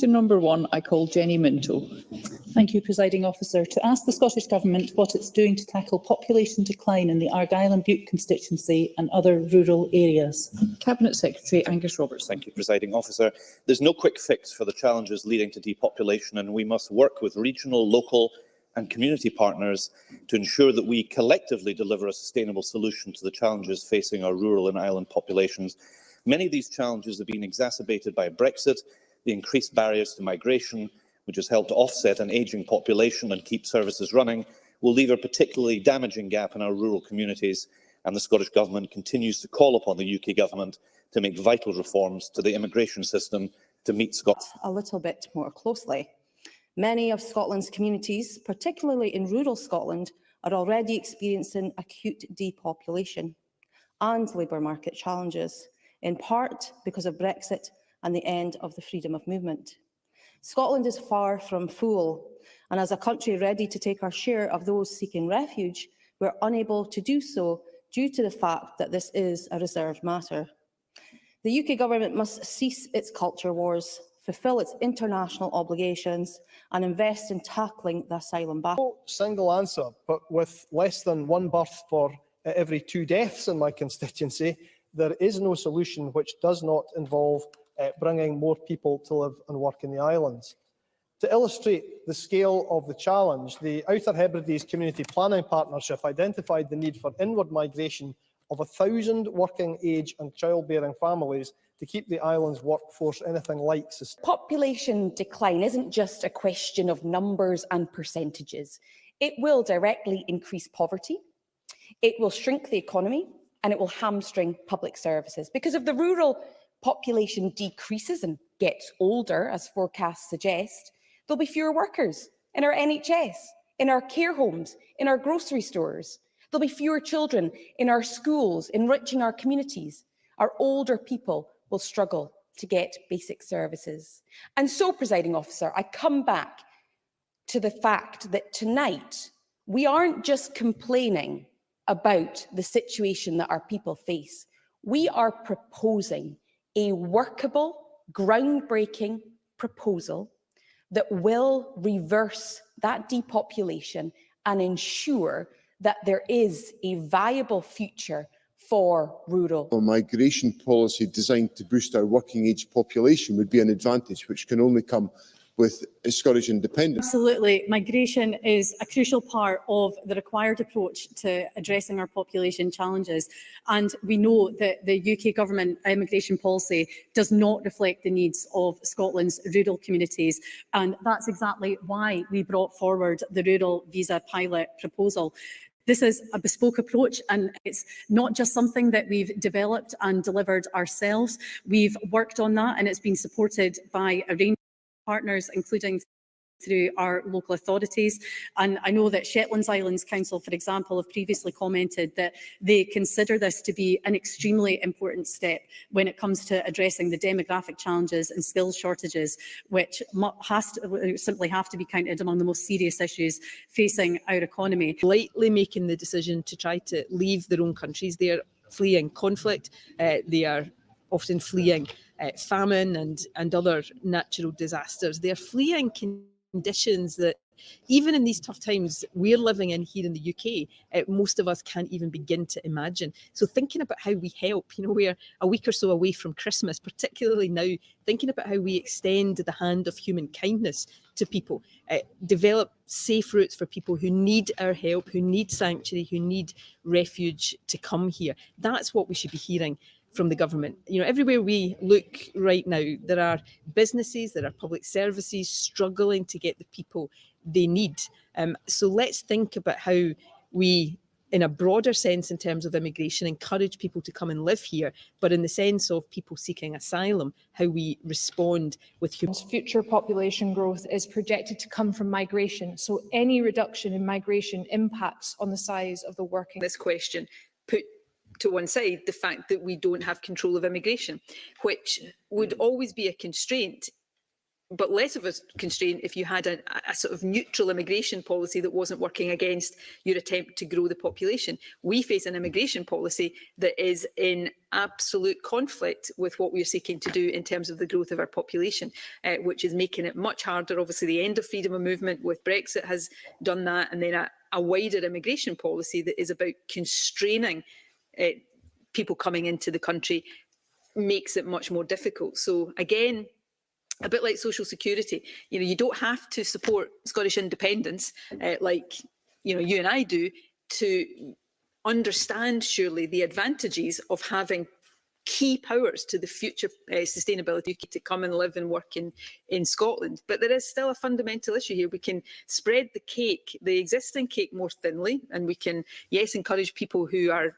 Question number 1, I call Jenny Minto. Thank you, Presiding Officer. To ask the Scottish Government what it's doing to tackle population decline in the Argyll and Bute constituency and other rural areas. Cabinet Secretary Angus Robertson. Thank you, Presiding Officer. There's no quick fix for the challenges leading to depopulation, and we must work with regional, local and community partners to ensure that we collectively deliver a sustainable solution to the challenges facing our rural and island populations. Many of these challenges have been exacerbated by Brexit, the increased barriers to migration, which has helped to offset an ageing population and keep services running, will leave a particularly damaging gap in our rural communities, and the Scottish Government continues to call upon the UK Government to make vital reforms to the immigration system to meet Scotland. A little bit more closely. Many of Scotland's communities, particularly in rural Scotland, are already experiencing acute depopulation and labour market challenges, in part because of Brexit and the end of the freedom of movement. Scotland is far from full, and as a country ready to take our share of those seeking refuge, we are unable to do so due to the fact that this is a reserved matter. The UK Government must cease its culture wars, fulfil its international obligations and invest in tackling the asylum battle. No single answer, but with less than one birth for every 2 deaths in my constituency, there is no solution which does not involve bringing more people to live and work in the islands. To illustrate the scale of the challenge, the Outer Hebrides Community Planning Partnership identified the need for inward migration of 1,000 working age and childbearing families to keep the island's workforce anything like sustainable. Population decline isn't just a question of numbers and percentages. It will directly increase poverty, it will shrink the economy, and it will hamstring public services. Because if the rural population decreases and gets older, as forecasts suggest, there'll be fewer workers in our NHS, in our care homes, in our grocery stores. There'll be fewer children in our schools, enriching our communities. Our older people will struggle to get basic services. And so, Presiding Officer, I come back to the fact that tonight we aren't just complaining about the situation that our people face. We are proposing a workable, groundbreaking proposal that will reverse that depopulation and ensure that there is a viable future for rural. A migration policy designed to boost our working age population would be an advantage which can only come with Scottish independence. Absolutely. Migration is a crucial part of the required approach to addressing our population challenges. And we know that the UK Government immigration policy does not reflect the needs of Scotland's rural communities. And that's exactly why we brought forward the Rural Visa Pilot proposal. This is a bespoke approach, and it's not just something that we've developed and delivered ourselves. We've worked on that, and it's been supported by a range of partners, including through our local authorities. And I know that Shetland Islands Council, for example, have previously commented that they consider this to be an extremely important step when it comes to addressing the demographic challenges and skills shortages, which simply have to be counted among the most serious issues facing our economy. Lightly making the decision to try to leave their own countries. They are fleeing conflict, they are often fleeing famine and other natural disasters. They are fleeing conditions that, even in these tough times we're living in here in the UK, most of us can't even begin to imagine. So thinking about how we help, we're a week or so away from Christmas, particularly now, thinking about how we extend the hand of human kindness to people, develop safe routes for people who need our help, who need sanctuary, who need refuge to come here. That's what we should be hearing from the government. Everywhere we look right now, there are businesses, there are public services struggling to get the people they need. So let's think about how we, in a broader sense in terms of immigration, encourage people to come and live here, but in the sense of people seeking asylum, how we respond with human. Future population growth is projected to come from migration, so any reduction in migration impacts on the size of the working. This question put to one side the fact that we don't have control of immigration, which would always be a constraint but less of a constraint if you had a sort of neutral immigration policy that wasn't working against your attempt to grow the population. We face an immigration policy that is in absolute conflict with what we're seeking to do in terms of the growth of our population, which is making it much harder. Obviously, the end of freedom of movement with Brexit has done that, and then a wider immigration policy that is about constraining people coming into the country makes it much more difficult. So again, a bit like social security, you don't have to support Scottish independence like you and I do to understand surely the advantages of having key powers to the future sustainability to come and live and work in Scotland. But there is still a fundamental issue here. We can spread the cake, the existing cake, more thinly, and we can, yes, encourage people who are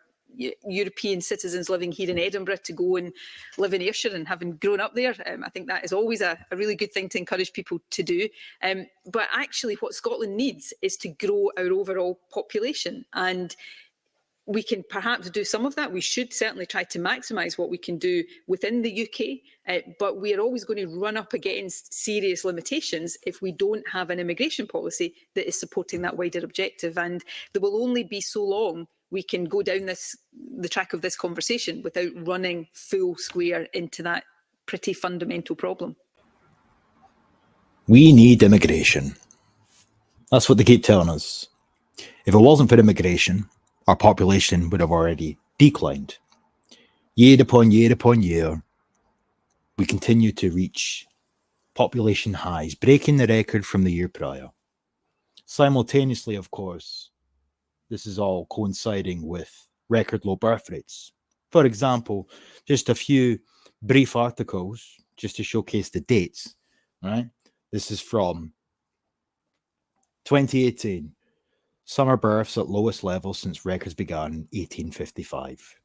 European citizens living here in Edinburgh to go and live in Ayrshire, and having grown up there, I think that is always a really good thing to encourage people to do. But actually what Scotland needs is to grow our overall population, and we can perhaps do some of that. We should certainly try to maximise what we can do within the UK, but we are always going to run up against serious limitations if we don't have an immigration policy that is supporting that wider objective. And there will only be so long we can go down the track of this conversation without running full square into that pretty fundamental problem. We need immigration. That's what they keep telling us. If it wasn't for immigration, our population would have already declined. Year upon year upon year, we continue to reach population highs, breaking the record from the year prior. Simultaneously, of course, this is all coinciding with record low birth rates. For example, just a few brief articles just to showcase the dates, right? This is from 2018. Summer births at lowest level since records began in 1855,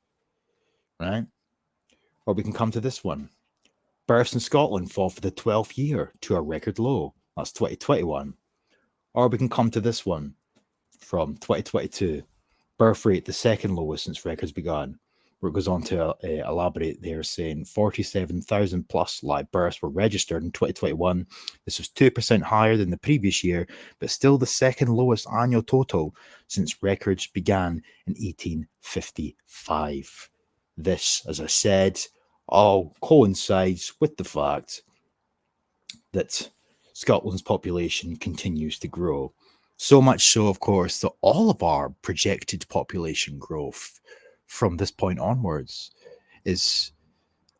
right? Or we can come to this one. Births in Scotland fall for the 12th year to a record low. That's 2021. Or we can come to this one from 2022. Birth rate, the second lowest since records began, where it goes on to elaborate there, saying 47,000 plus live births were registered in 2021. This was 2% higher than the previous year, but still the second lowest annual total since records began in 1855. This, as I said, all coincides with the fact that Scotland's population continues to grow. So much so, of course, that all of our projected population growth from this point onwards is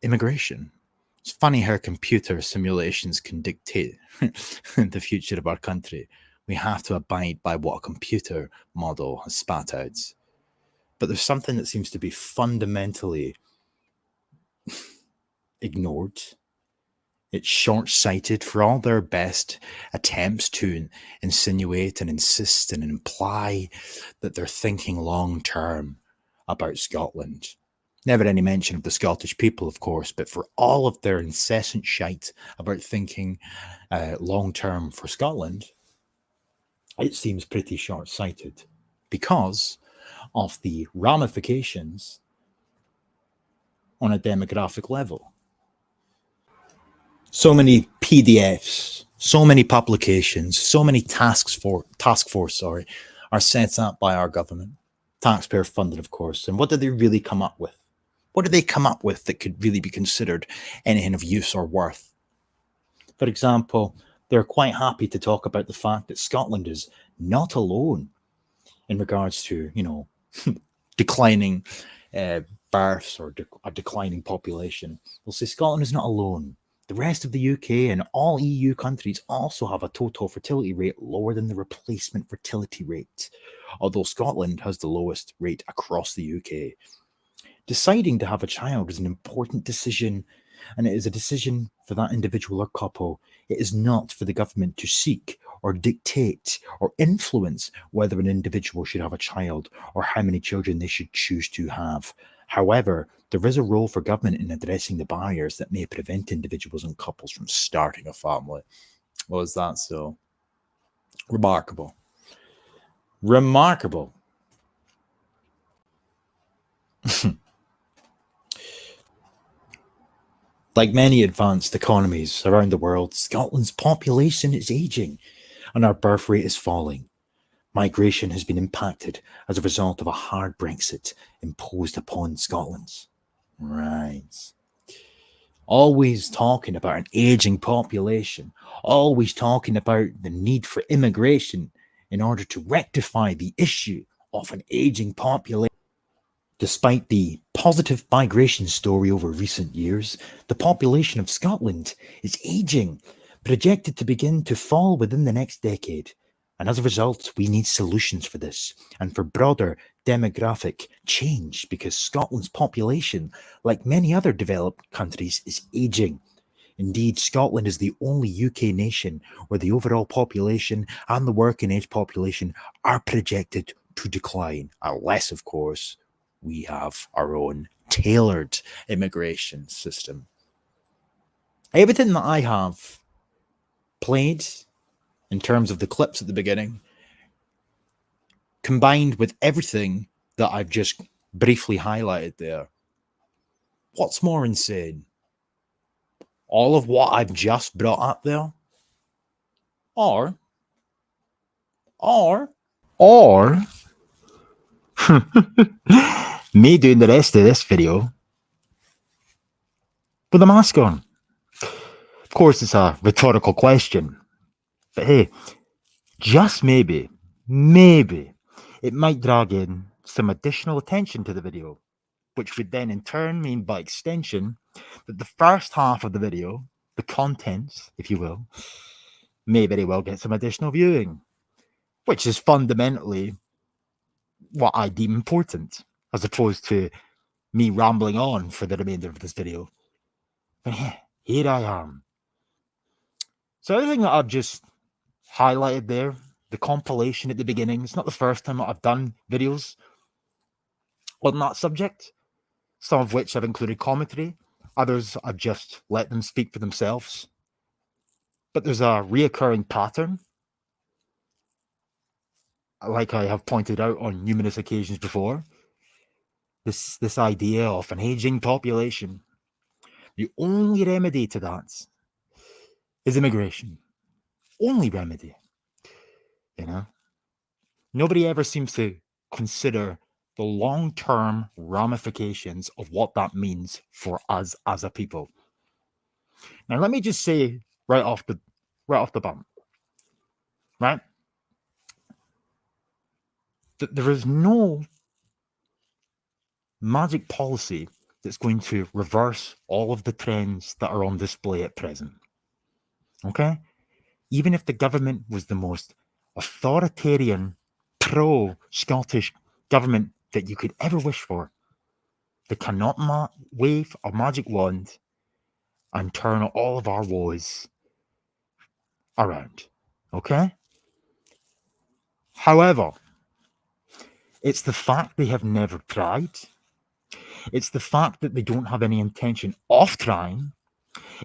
immigration. It's funny how computer simulations can dictate the future of our country. We have to abide by what a computer model has spat out. But there's something that seems to be fundamentally ignored. It's short-sighted for all their best attempts to insinuate and insist and imply that they're thinking long-term about Scotland. Never any mention of the Scottish people, of course, but for all of their incessant shite about thinking long-term for Scotland, it seems pretty short-sighted because of the ramifications on a demographic level. So many PDFs, so many publications, so many task force are set up by our government, taxpayer funded, of course. And what did they really come up with? What did they come up with that could really be considered anything of use or worth? For example, they're quite happy to talk about the fact that Scotland is not alone in regards to, declining births or a declining population. They'll say Scotland is not alone. The rest of the UK and all EU countries also have a total fertility rate lower than the replacement fertility rate, although Scotland has the lowest rate across the UK. Deciding to have a child is an important decision, and it is a decision for that individual or couple. It is not for the government to seek or dictate or influence whether an individual should have a child or how many children they should choose to have. However, there is a role for government in addressing the barriers that may prevent individuals and couples from starting a family. Well, is that so? Remarkable. Remarkable. The Like many advanced economies around the world, Scotland's population is aging and our birth rate is falling. Migration has been impacted as a result of a hard Brexit imposed upon Scotland. Right. Always talking about an aging population, always talking about the need for immigration in order to rectify the issue of an aging population. Despite the positive migration story over recent years, the population of Scotland is aging, projected to begin to fall within the next decade. And as a result, we need solutions for this and for broader demographic change, because Scotland's population, like many other developed countries, is aging. Indeed, Scotland is the only UK nation where the overall population and the working age population are projected to decline, unless, of course, we have our own tailored immigration system. Everything that I have played in terms of the clips at the beginning, combined with everything that I've just briefly highlighted there, what's more insane? All of what I've just brought up there? Or me doing the rest of this video with a mask on? Of course, it's a rhetorical question. But hey, just maybe, it might drag in some additional attention to the video, which would then in turn mean by extension that the first half of the video, the contents, if you will, may very well get some additional viewing, which is fundamentally what I deem important, as opposed to me rambling on for the remainder of this video. But here I am. So everything that I've just highlighted there, the compilation at the beginning, it's not the first time that I've done videos on that subject, some of which I've included commentary, others I've just let them speak for themselves. But there's a reoccurring pattern, like I have pointed out on numerous occasions before, this idea of an aging population. The only remedy to that is immigration. Only remedy. You know? Nobody ever seems to consider the long-term ramifications of what that means for us as a people. Now, let me just say right off the bat, right? That there is no magic policy that's going to reverse all of the trends that are on display at present. Okay? Even if the government was the most authoritarian, pro-Scottish government that you could ever wish for, they cannot wave a magic wand and turn all of our woes around. Okay? However, it's the fact they have never tried. It's the fact that they don't have any intention of trying.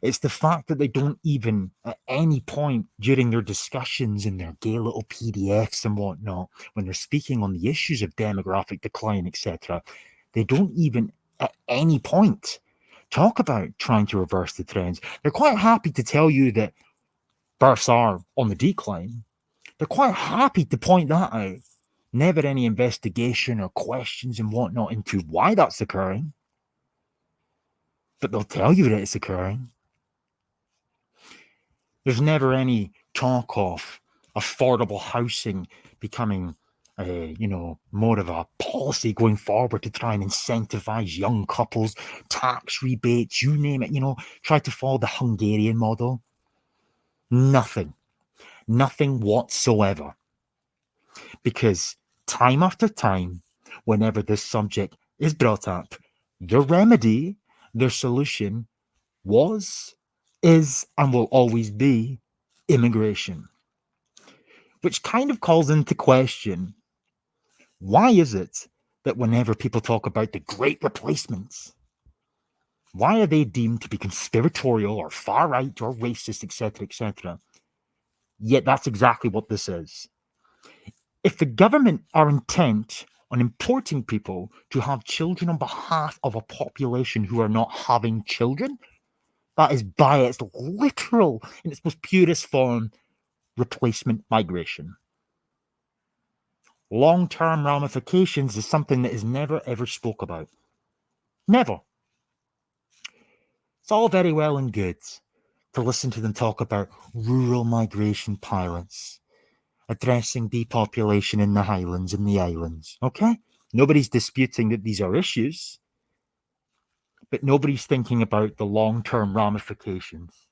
It's the fact that they don't even, at any point during their discussions in their gay little PDFs and whatnot, when they're speaking on the issues of demographic decline, etc., they don't even at any point talk about trying to reverse the trends. They're quite happy to tell you that births are on the decline. They're quite happy to point that out. Never any investigation or questions and whatnot into why that's occurring. But they'll tell you that it's occurring. There's never any talk of affordable housing becoming, more of a policy going forward to try and incentivize young couples, tax rebates, you name it, try to follow the Hungarian model. Nothing whatsoever. Because time after time, whenever this subject is brought up, their remedy, their solution was, is, and will always be immigration. Which kind of calls into question, why is it that whenever people talk about the great replacements, why are they deemed to be conspiratorial or far right or racist, etc., etc.? Yet that's exactly what this is. If the government are intent on importing people to have children on behalf of a population who are not having children, That is by its literal, in its most purest form, replacement migration. Long-term ramifications is something that is never ever spoke about. Never. It's all very well and good to listen to them talk about rural migration pilots, addressing depopulation in the Highlands and the islands. Okay? Nobody's disputing that these are issues, but nobody's thinking about the long-term ramifications.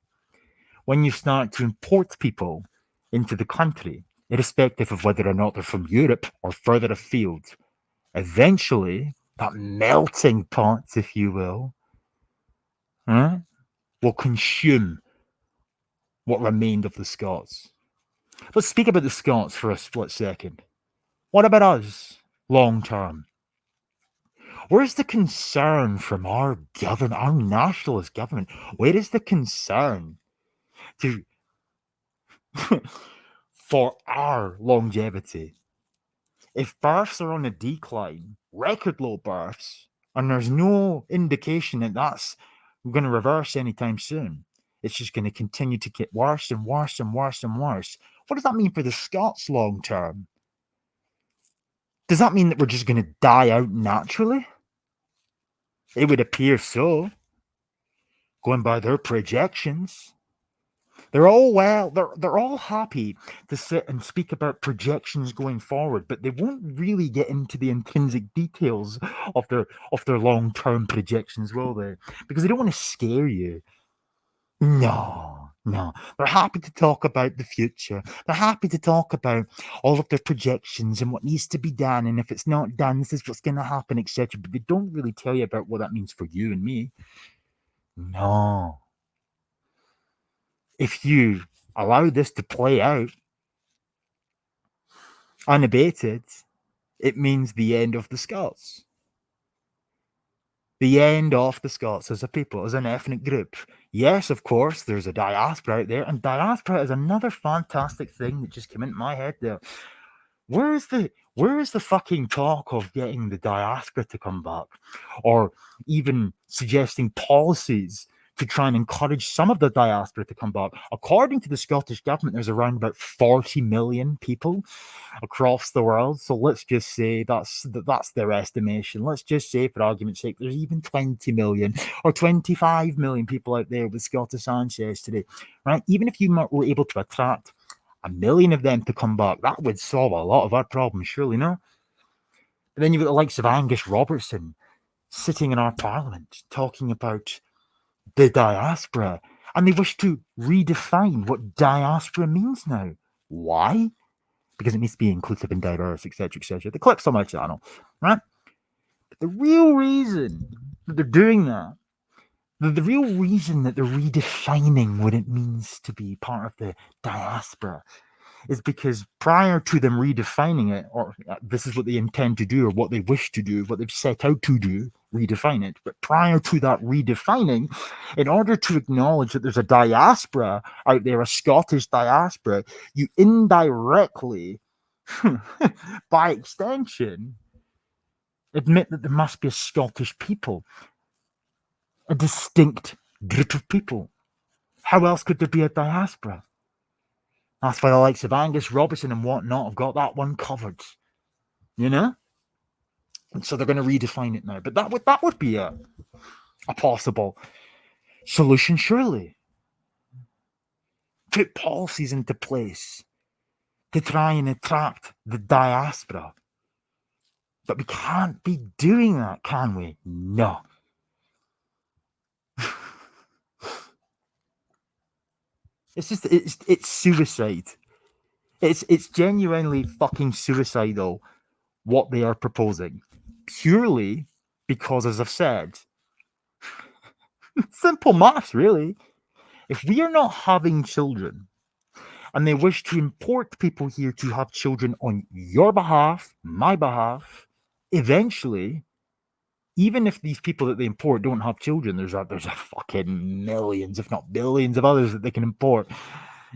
When you start to import people into the country, irrespective of whether or not they're from Europe or further afield, eventually, that melting pot, if you will consume what remained of the Scots. Let's speak about the Scots for a split second. What about us, long term? Where's the concern from our government, our nationalist government? Where is the concern to for our longevity? If births are on a decline, record low births, and there's no indication that that's going to reverse anytime soon, it's just going to continue to get worse and worse and worse and worse. What does that mean for the Scots long term? Does that mean that we're just going to die out naturally? It would appear so, going by their projections. They're all happy to sit and speak about projections going forward, but they won't really get into the intrinsic details of their long-term projections, will they? Because they don't want to scare you. No. They're happy to talk about the future. They're happy to talk about all of their projections and what needs to be done, and if it's not done, this is what's going to happen, etc. But they don't really tell you about what that means for you and me. No. If you allow this to play out unabated, it means the end of the Scots. The end of the Scots as a people, as an ethnic group. Yes, of course, there's a diaspora out there, and diaspora is another fantastic thing that just came into my head there. Where is the fucking talk of getting the diaspora to come back, or even suggesting policies to try and encourage some of the diaspora to come back? According to the Scottish government, there's around about 40 million people across the world. So let's just say that's their estimation. Let's just say, for argument's sake, there's even 20 million or 25 million people out there with Scottish ancestry, right? Even if you were able to attract 1 million of them to come back, that would solve a lot of our problems, surely, no? And then you've got the likes of Angus Robertson sitting in our parliament talking about the diaspora, and they wish to redefine what diaspora means now. Why? Because it needs to be inclusive and diverse, etc., etc. The clip's on my channel, right? But the real reason that they're doing that, the real reason that they're redefining what it means to be part of the diaspora, is because prior to them redefining it, or this is what they intend to do, or what they wish to do, what they've set out to do, redefine it. But prior to that redefining, in order to acknowledge that there's a diaspora out there, a Scottish diaspora, you indirectly, by extension, admit that there must be a Scottish people, a distinct group of people. How else could there be a diaspora? That's why the likes of Angus Robertson and whatnot have got that one covered, you know? And so they're going to redefine it now. But that would be a possible solution, surely. Put policies into place to try and attract the diaspora. But we can't be doing that, can we? No. It's suicide. It's genuinely fucking suicidal what they are proposing, purely because, as I've said, simple maths, really. If we are not having children, and they wish to import people here to have children on your behalf, my behalf, eventually, even if these people that they import don't have children, there's a fucking millions, if not billions, of others that they can import,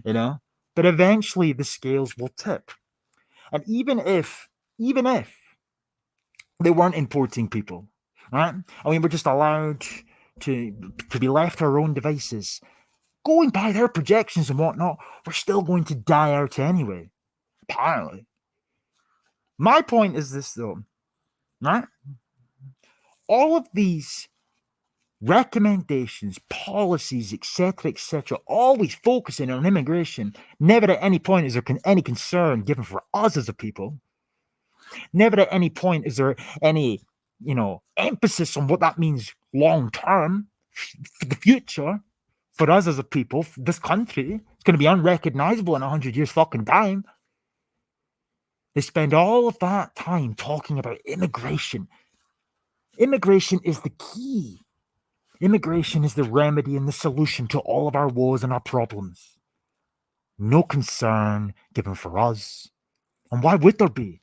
you know. But eventually, the scales will tip, and even if they weren't importing people, right? I mean, we're just allowed to be left to our own devices, going by their projections and whatnot, we're still going to die out anyway. Apparently. My point is this, though, right? All of these recommendations, policies, etc., always focusing on immigration. Never at any point is there any concern given for us as a people. Never at any point is there any, emphasis on what that means long term for the future for us as a people. For this country, it's going to be unrecognizable in 100 years fucking time. They spend all of that time talking about immigration. Immigration is the key. Immigration is the remedy and the solution to all of our woes and our problems. No concern given for us. And why would there be?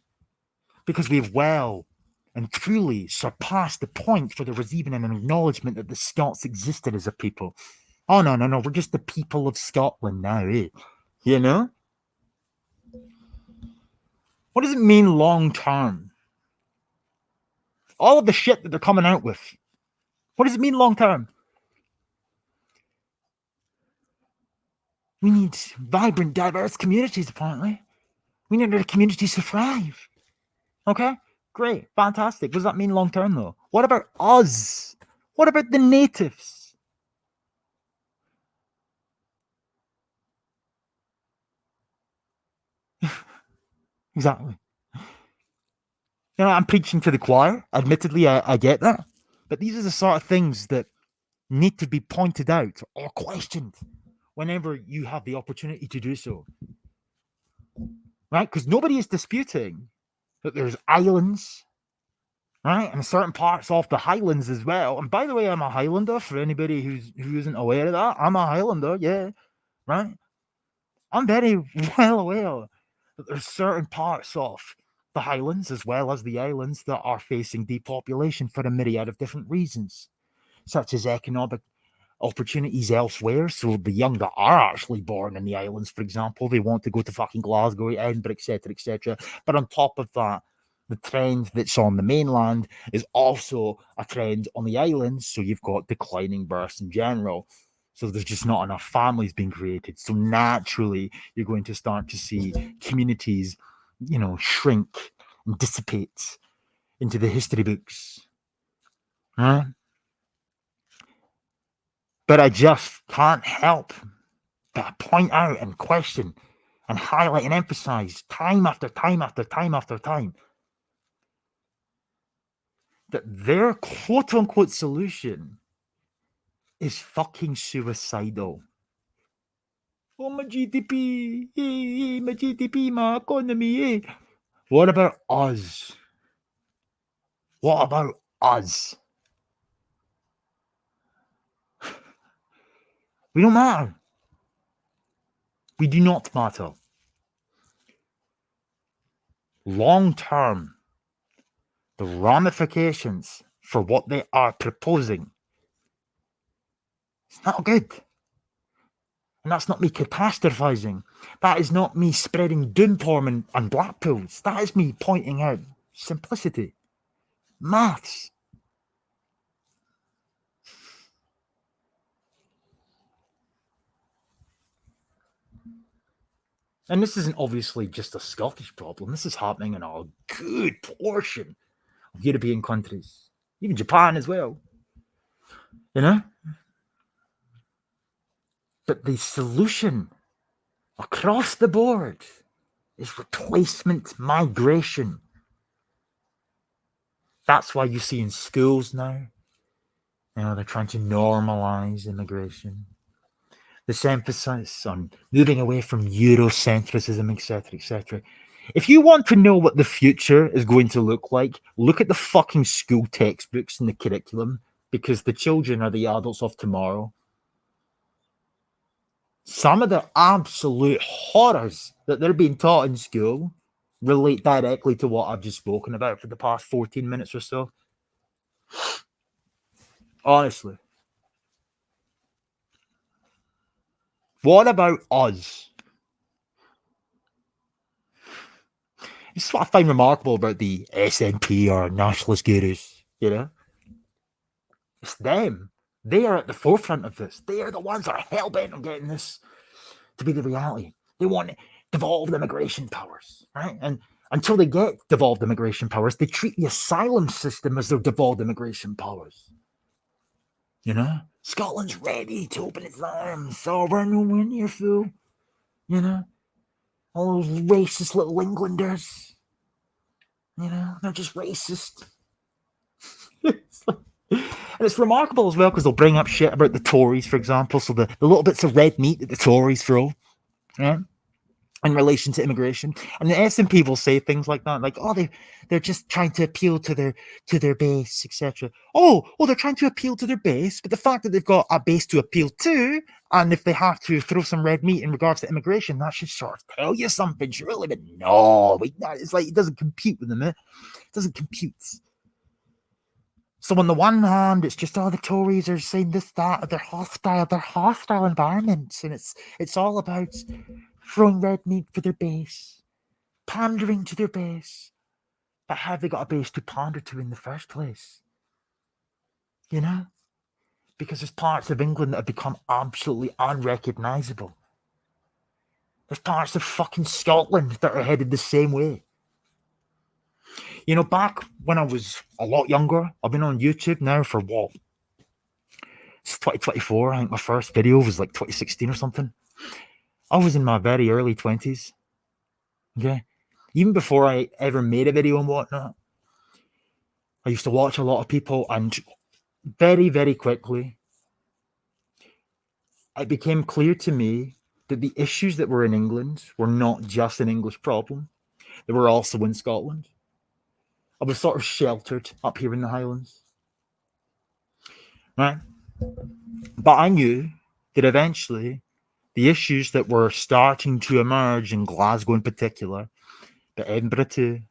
Because we have well and truly surpassed the point for there was even an acknowledgement that the Scots existed as a people. Oh, no, we're just the people of Scotland now, eh? You know? What does it mean long term? All of the shit that they're coming out with. What does it mean long term? We need vibrant, diverse communities, apparently. We need our communities to thrive. Okay? Great. Fantastic. What does that mean long term, though? What about us? What about the natives? Exactly. I'm preaching to the choir. Admittedly, I get that. But these are the sort of things that need to be pointed out or questioned whenever you have the opportunity to do so. Right? Because nobody is disputing that there's islands, right? And certain parts of the Highlands as well. And by the way, I'm a Highlander, for anybody who isn't aware of that. I'm a Highlander, yeah. Right? I'm very well aware that there's certain parts of the Highlands as well as the islands that are facing depopulation for a myriad of different reasons, such as economic opportunities elsewhere. So the young that are actually born in the islands, for example, they want to go to fucking Glasgow, Edinburgh, etc. But on top of that, the trend that's on the mainland is also a trend on the islands. So you've got declining births in general. So there's just not enough families being created. So naturally, you're going to start to see communities, shrink and dissipate into the history books. Right? But I just can't help but point out and question and highlight and emphasize time after time after time after time that their quote-unquote solution is fucking suicidal. Oh, my GDP, my GDP, my economy. What about us? What about us? We don't matter. We do not matter. Long term, the ramifications for what they are proposing, it's not good. And that's not me catastrophizing. That is not me spreading doomporn and black pills. That is me pointing out simplicity. Maths. And this isn't obviously just a Scottish problem. This is happening in a good portion of European countries. Even Japan as well. But the solution across the board is replacement migration. That's why you see in schools now, they're trying to normalize immigration. This emphasis on moving away from Eurocentrism, etc. If you want to know what the future is going to look like, look at the fucking school textbooks and the curriculum, because the children are the adults of tomorrow. Some of the absolute horrors that they're being taught in school relate directly to what I've just spoken about for the past 14 minutes or so. Honestly. What about us? This is what I find remarkable about the SNP or nationalist gurus, It's them They are at the forefront of this. They are the ones that are hell-bent on getting this to be the reality. They want devolved immigration powers, right? And until they get devolved immigration powers, they treat the asylum system as their devolved immigration powers. You know? Scotland's ready to open its arms. So we're nowhere near full. You know? All those racist little Englanders. You know? They're just racist. And it's remarkable as well because they'll bring up shit about the Tories, for example. So the little bits of red meat that the Tories throw, right, in relation to immigration, and the SNP will say things like that, like, "Oh, they're just trying to appeal to their base, etc." Oh, they're trying to appeal to their base, but the fact that they've got a base to appeal to, and if they have to throw some red meat in regards to immigration, that should sort of tell you something, surely. But no, it's like it doesn't compute with them. It doesn't compute. So on the one hand, it's just, the Tories are saying this, that, they're hostile environments, and it's all about throwing red meat for their base, pandering to their base. But have they got a base to pander to in the first place? You know? Because there's parts of England that have become absolutely unrecognisable. There's parts of fucking Scotland that are headed the same way. You know, back when I was a lot younger, I've been on YouTube now for what? It's 2024. I think my first video was like 2016 or something. I was in my very early 20s. Okay. Even before I ever made a video and whatnot, I used to watch a lot of people, and very, very quickly, it became clear to me that the issues that were in England were not just an English problem. They were also in Scotland. I was sort of sheltered up here in the Highlands. Right? But I knew that eventually the issues that were starting to emerge in Glasgow in particular, but Edinburgh too,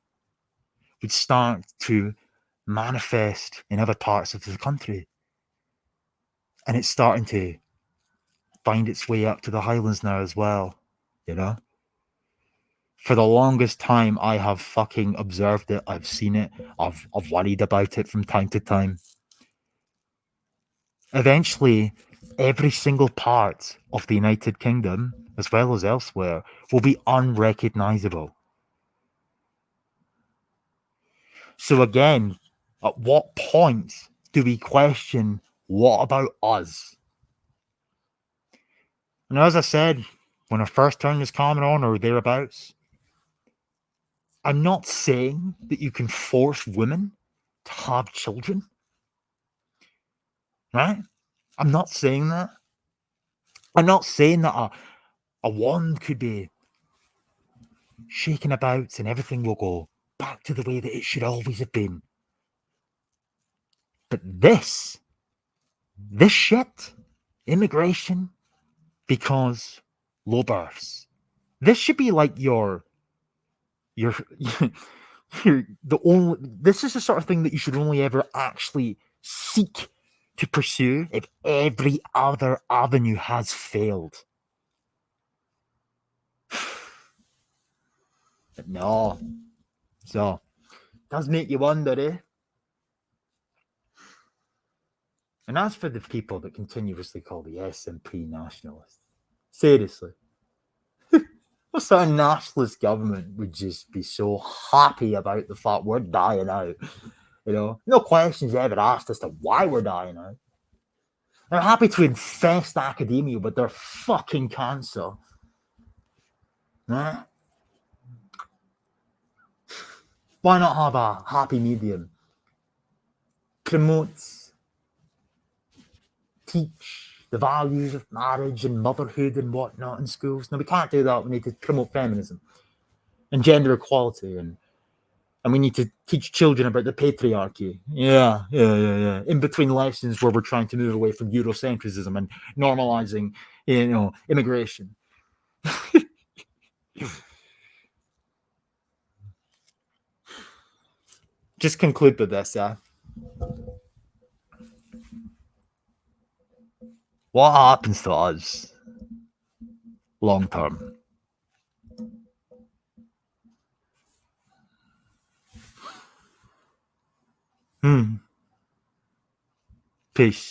would start to manifest in other parts of the country. And it's starting to find its way up to the Highlands now as well, you know? For the longest time, I have fucking observed it. I've seen it. I've worried about it from time to time. Eventually, every single part of the United Kingdom, as well as elsewhere, will be unrecognisable. So again, at what point do we question, what about us? And as I said, when I first turned this camera on or thereabouts, I'm not saying that you can force women to have children. Right? I'm not saying that. I'm not saying that a wand could be shaken about and everything will go back to the way that it should always have been. But this shit, immigration, because low births, this should be like your the only, this is the sort of thing that you should only ever actually seek to pursue if every other avenue has failed. But no. So, does make you wonder, eh? And as for the people that continuously call the SNP nationalists, seriously, what sort of nationalist government would just be so happy about the fact we're dying out? You know, no questions ever asked as to why we're dying out. They're happy to infest academia with their fucking cancer. Right? Why not have a happy medium? Promotes, teach the values of marriage and motherhood and whatnot in schools. No, we can't do that. We need to promote feminism and gender equality, and we need to teach children about the patriarchy. Yeah. In between lessons where we're trying to move away from Eurocentrism and normalizing, immigration. Just conclude with this, yeah. What happens to us long term? Peace.